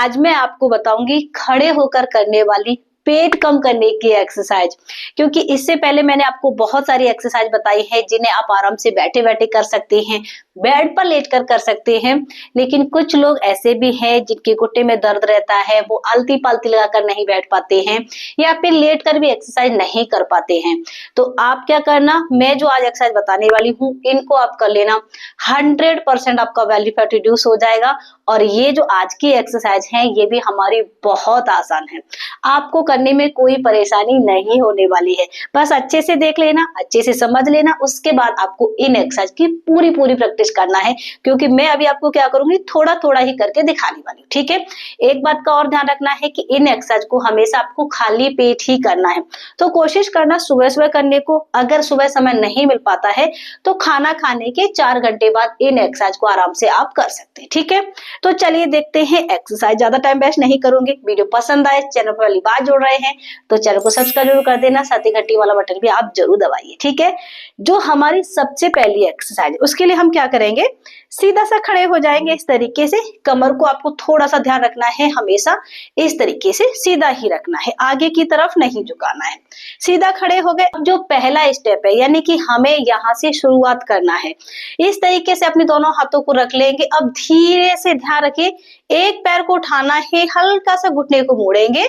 आज मैं आपको बताऊंगी खड़े होकर करने वाली पेट कम करने की एक्सरसाइज। क्योंकि इससे पहले मैंने आपको बहुत सारी एक्सरसाइज बताई है जिन्हें आप आराम से बैठे बैठे कर सकते हैं, बेड पर लेटकर कर सकते हैं। लेकिन कुछ लोग ऐसे भी हैं जिनके घुटने में दर्द रहता है, वो आलती पालती लगाकर नहीं बैठ पाते हैं या फिर लेट कर भी एक्सरसाइज नहीं कर पाते हैं। तो आप क्या करना, मैं जो आज एक्सरसाइज बताने वाली हूँ इनको आप कर लेना, 100% आपका बेली फैट रिड्यूस हो जाएगा। और ये जो आज की एक्सरसाइज है ये भी हमारी बहुत आसान है, आपको करने में कोई परेशानी नहीं होने वाली है। बस अच्छे से देख लेना, अच्छे से समझ लेना, उसके बाद आपको इन एक्सरसाइज की पूरी पूरी प्रैक्टिस करना है। क्योंकि मैं अभी आपको क्या करूंगी, थोड़ा थोड़ा ही करके दिखाने वाली हूँ, ठीक है। एक बात का और ध्यान रखना है कि इन एक्सरसाइज को हमेशा आपको खाली पेट ही करना है। तो कोशिश करना सुबह सुबह करने को, अगर सुबह समय नहीं मिल पाता है तो खाना खाने के 4 घंटे बाद इन एक्सरसाइज को आराम से आप कर सकते हैं, ठीक है। तो चलिए देखते हैं एक्सरसाइज। ज्यादा टाइम वेस्ट नहीं करूंगी। वीडियो पसंद आए, चैनल पर पहली बार जुड़ रहे हैं तो चैनल को सब्सक्राइब जरूर कर देना, साथ ही घंटी वाला बटन भी आप जरूर दबाइए, ठीक है। जो हमारी सबसे पहली एक्सरसाइज है उसके लिए हम क्या करेंगे, सीधा सा खड़े हो जाएंगे इस तरीके से। कमर को आपको थोड़ा सा ध्यान रखना है, हमेशा इस तरीके से सीधा ही रखना है, आगे की तरफ नहीं झुकाना है। सीधा खड़े हो गए। अब जो पहला स्टेप है यानी कि हमें यहाँ से शुरुआत करना है। इस तरीके से अपने दोनों हाथों को रख लेंगे। अब धीरे से ध्यान रखिए, एक पैर को उठाना है, हल्का सा घुटने को मोड़ेंगे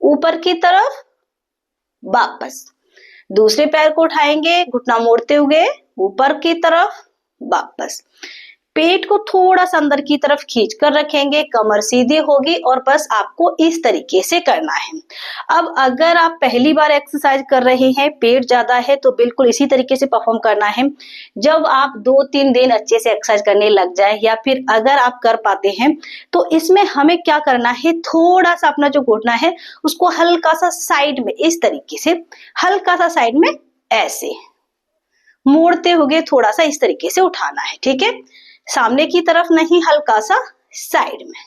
ऊपर की तरफ, वापस। दूसरे पैर को उठाएंगे, घुटना मोड़ते हुए ऊपर की तरफ, वापस। पेट को थोड़ा सा अंदर की तरफ खींच कर रखेंगे, कमर सीधी होगी और बस आपको इस तरीके से करना है। अब अगर आप पहली बार एक्सरसाइज कर रहे हैं, पेट ज्यादा है, तो बिल्कुल इसी तरीके से परफॉर्म करना है। जब आप 2-3 दिन अच्छे से एक्सरसाइज करने लग जाए या फिर अगर आप कर पाते हैं तो इसमें हमें क्या करना है, थोड़ा सा अपना जो घुटना है उसको हल्का सा साइड में, इस तरीके से हल्का सा साइड में ऐसे मोड़ते हुए थोड़ा सा इस तरीके से उठाना है, ठीक है। सामने की तरफ नहीं, हल्का सा साइड में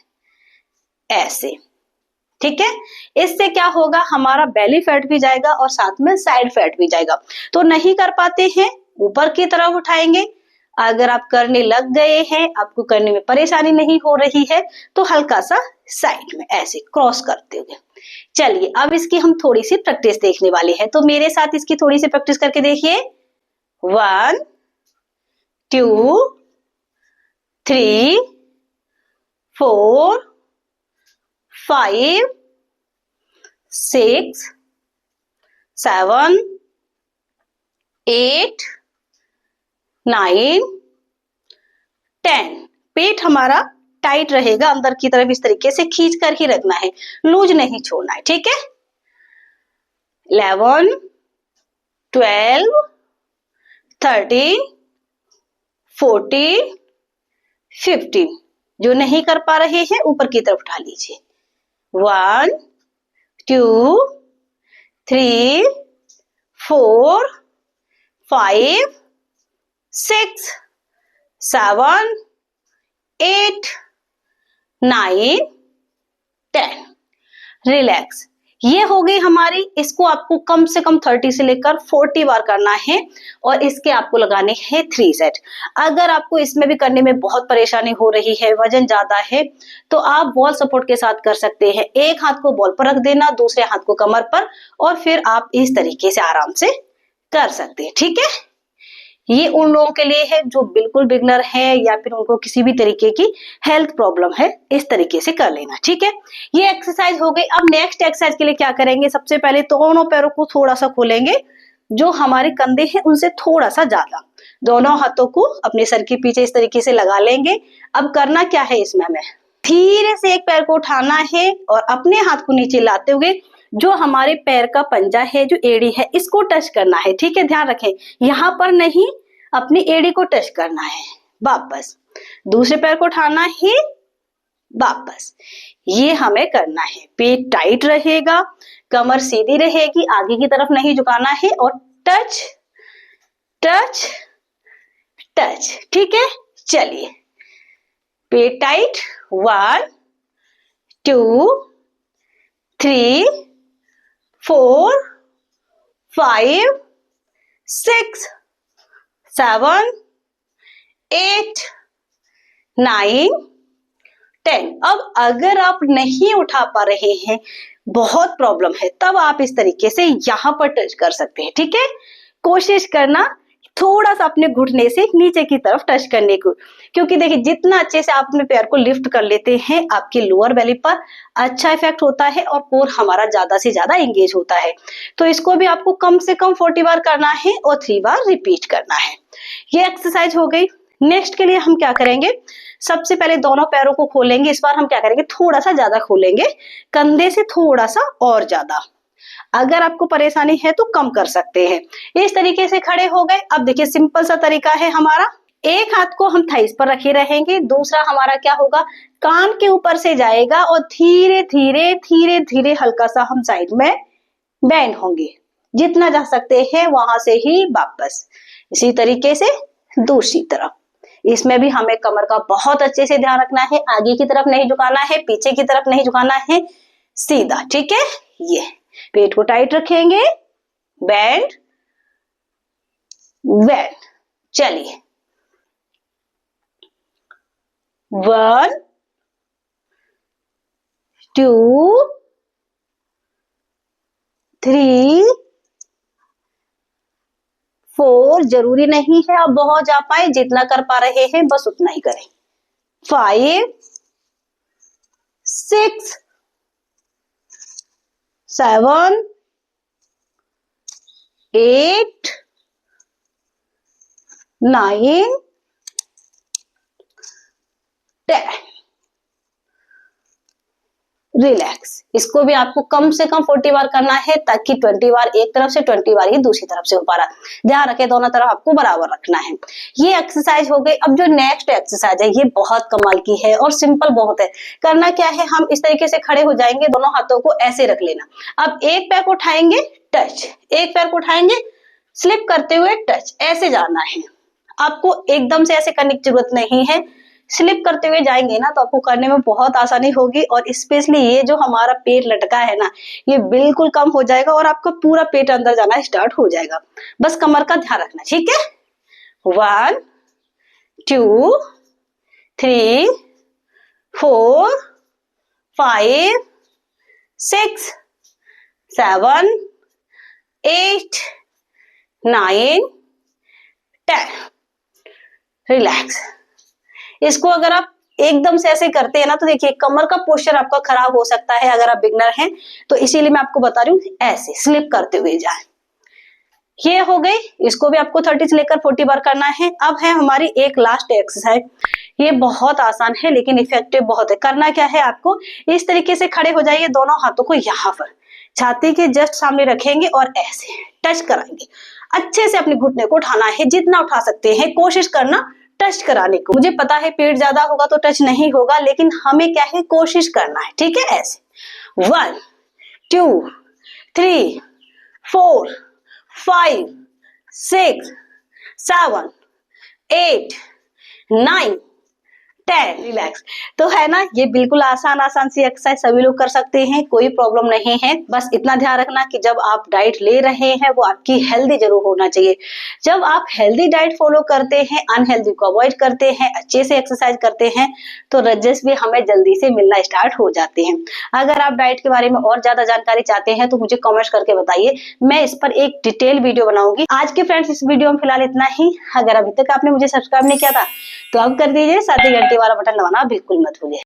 ऐसे, ठीक है। इससे क्या होगा, हमारा बेली फैट भी जाएगा और साथ में साइड फैट भी जाएगा। तो नहीं कर पाते हैं, ऊपर की तरफ उठाएंगे। अगर आप करने लग गए हैं, आपको करने में परेशानी नहीं हो रही है, तो हल्का सा साइड में ऐसे क्रॉस करते हुए। चलिए अब इसकी हम थोड़ी सी प्रैक्टिस देखने वाले हैं, तो मेरे साथ इसकी थोड़ी सी प्रैक्टिस करके देखिए। 1 2 3 4 5 6 7 8 9 10। पेट हमारा टाइट रहेगा, अंदर की तरफ इस तरीके से खींच कर ही रखना है, लूज नहीं छोड़ना है, ठीक है। 11 12 13 14 15। जो नहीं कर पा रहे हैं ऊपर की तरफ उठा लीजिए। 1 2 3 4 5 6 7 8 9 10। रिलैक्स। ये हो गई हमारी। इसको आपको कम से कम 30 से लेकर 40 बार करना है और इसके आपको लगाने हैं 3 सेट। अगर आपको इसमें भी करने में बहुत परेशानी हो रही है, वजन ज्यादा है, तो आप बॉल सपोर्ट के साथ कर सकते हैं। एक हाथ को बॉल पर रख देना, दूसरे हाथ को कमर पर, और फिर आप इस तरीके से आराम से कर सकते हैं, ठीक है। ये उन लोगों के लिए है जो बिल्कुल बिगनर है या फिर उनको किसी भी तरीके की हेल्थ प्रॉब्लम है, इस तरीके से कर लेना, ठीक है। ये एक्सरसाइज हो गई। अब नेक्स्ट एक्सरसाइज के लिए क्या करेंगे, सबसे पहले दोनों पैरों को थोड़ा सा खोलेंगे, जो हमारे कंधे हैं उनसे थोड़ा सा ज्यादा। दोनों हाथों को अपने सर के पीछे इस तरीके से लगा लेंगे। अब करना क्या है, इसमें हमें धीरे से एक पैर को उठाना है और अपने हाथ को नीचे लाते हुए जो हमारे पैर का पंजा है, जो एड़ी है, इसको टच करना है, ठीक है। ध्यान रखें, यहाँ पर नहीं, अपनी एड़ी को टच करना है, वापस। दूसरे पैर को उठाना है, वापस। ये हमें करना है। पेट टाइट रहेगा, कमर सीधी रहेगी, आगे की तरफ नहीं झुकाना है, और टच टच टच, ठीक है। चलिए, पेट टाइट। 1 2 3 4 5 6 7 8 9 10। अब अगर आप नहीं उठा पा रहे हैं, बहुत प्रॉब्लम है, तब आप इस तरीके से यहाँ पर टच कर सकते हैं। ठीक है, कोशिश करना थोड़ा सा अपने घुटने से नीचे की तरफ टच करने को, क्योंकि देखिए जितना अच्छे से आप अपने पैर को लिफ्ट कर लेते हैं, आपके लोअर बेली पर अच्छा इफेक्ट होता है और कोर हमारा ज्यादा से ज्यादा एंगेज होता है। तो इसको भी आपको कम से कम 40 बार करना है और 3 बार रिपीट करना है। ये एक्सरसाइज हो गई। नेक्स्ट के लिए हम क्या करेंगे, सबसे पहले दोनों पैरों को खोलेंगे। इस बार हम क्या करेंगे, थोड़ा सा ज्यादा खोलेंगे, कंधे से थोड़ा सा और ज्यादा। अगर आपको परेशानी है तो कम कर सकते हैं। इस तरीके से खड़े हो गए। अब देखिए सिंपल सा तरीका है हमारा, एक हाथ को हम थाइस पर रखे रहेंगे, दूसरा हमारा क्या होगा, कान के ऊपर से जाएगा और धीरे धीरे धीरे धीरे हल्का सा हम साइड में बैंड होंगे, जितना जा सकते हैं वहां से ही वापस। इसी तरीके से दूसरी तरफ। इसमें भी हमें कमर का बहुत अच्छे से ध्यान रखना है, आगे की तरफ नहीं झुकाना है, पीछे की तरफ नहीं झुकाना है, सीधा। ठीक है, ये पेट को टाइट रखेंगे, बैंड बैंड। चलिए 1 2 3 4। जरूरी नहीं है आप बहुत जा पाए, जितना कर पा रहे हैं बस उतना ही करें। 5 6 7 8 9 10। रिलैक्स। इसको भी आपको कम से कम 40 बार करना है, ताकि 20 बार एक तरफ से 20 बार ही दूसरी तरफ से हो पा रहा। ध्यान रखें दोनों तरफ आपको बराबर रखना है। ये एक्सरसाइज हो गई। अब जो नेक्स्ट एक्सरसाइज है ये बहुत कमाल की है और सिंपल बहुत है। करना क्या है, हम इस तरीके से खड़े हो जाएंगे, दोनों हाथों को ऐसे रख लेना। अब एक पैर को उठाएंगे, टच, एक पैर को उठाएंगे, स्लिप करते हुए टच, ऐसे जाना है। आपको एकदम से ऐसे करने की जरूरत नहीं है, स्लिप करते हुए जाएंगे ना तो आपको करने में बहुत आसानी होगी। और स्पेशली ये जो हमारा पेट लटका है ना, ये बिल्कुल कम हो जाएगा और आपका पूरा पेट अंदर जाना स्टार्ट हो जाएगा। बस कमर का ध्यान रखना। ठीक है, 1 2 3 4 5 6 7 8 9 10। रिलैक्स। इसको अगर आप एकदम से ऐसे करते हैं ना तो देखिए कमर का पोस्चर आपका खराब हो सकता है अगर आप बिगनर हैं, तो इसीलिए मैं आपको बता रही हूँ ऐसे स्लिप करते हुए जाएं। ये हो गई। इसको भी आपको 30 से लेकर 40 बार करना है। अब है हमारी एक लास्ट एक्सरसाइज। ये बहुत आसान है लेकिन इफेक्टिव बहुत है। करना क्या है, आपको इस तरीके से खड़े हो जाइए, दोनों हाथों को यहाँ पर छाती के जस्ट सामने रखेंगे और ऐसे टच कराएंगे। अच्छे से अपने घुटने को उठाना है, जितना उठा सकते हैं कोशिश करना टच कराने को। मुझे पता है पेट ज्यादा होगा तो टच नहीं होगा, लेकिन हमें क्या है, कोशिश करना है। ठीक है, ऐसे 1 2 3 4 5 6 7 8 9 10। रिलैक्स। तो है ना, ये बिल्कुल आसान सी एक्सरसाइज सभी लोग कर सकते हैं, कोई प्रॉब्लम नहीं है। बस इतना ध्यान रखना कि जब आप डाइट ले रहे हैं वो आपकी हेल्दी जरूर होना चाहिए। जब आप हेल्दी डाइट फॉलो करते हैं, अनहेल्दी को अवॉइड करते हैं, अच्छे से एक्सरसाइज करते हैं, तो रिजल्ट भी हमें जल्दी से मिलना स्टार्ट हो जाते हैं। अगर आप डाइट के बारे में और ज्यादा जानकारी चाहते हैं तो मुझे कमेंट्स करके बताइए, मैं इस पर एक डिटेल वीडियो बनाऊंगी। आज के फ्रेंड्स इस वीडियो में फिलहाल इतना ही। अगर अभी तक आपने मुझे सब्सक्राइब नहीं किया था तो अब कर दीजिए, साथ ही घंटे वाला बटन दबाना बिल्कुल मत भूलिए।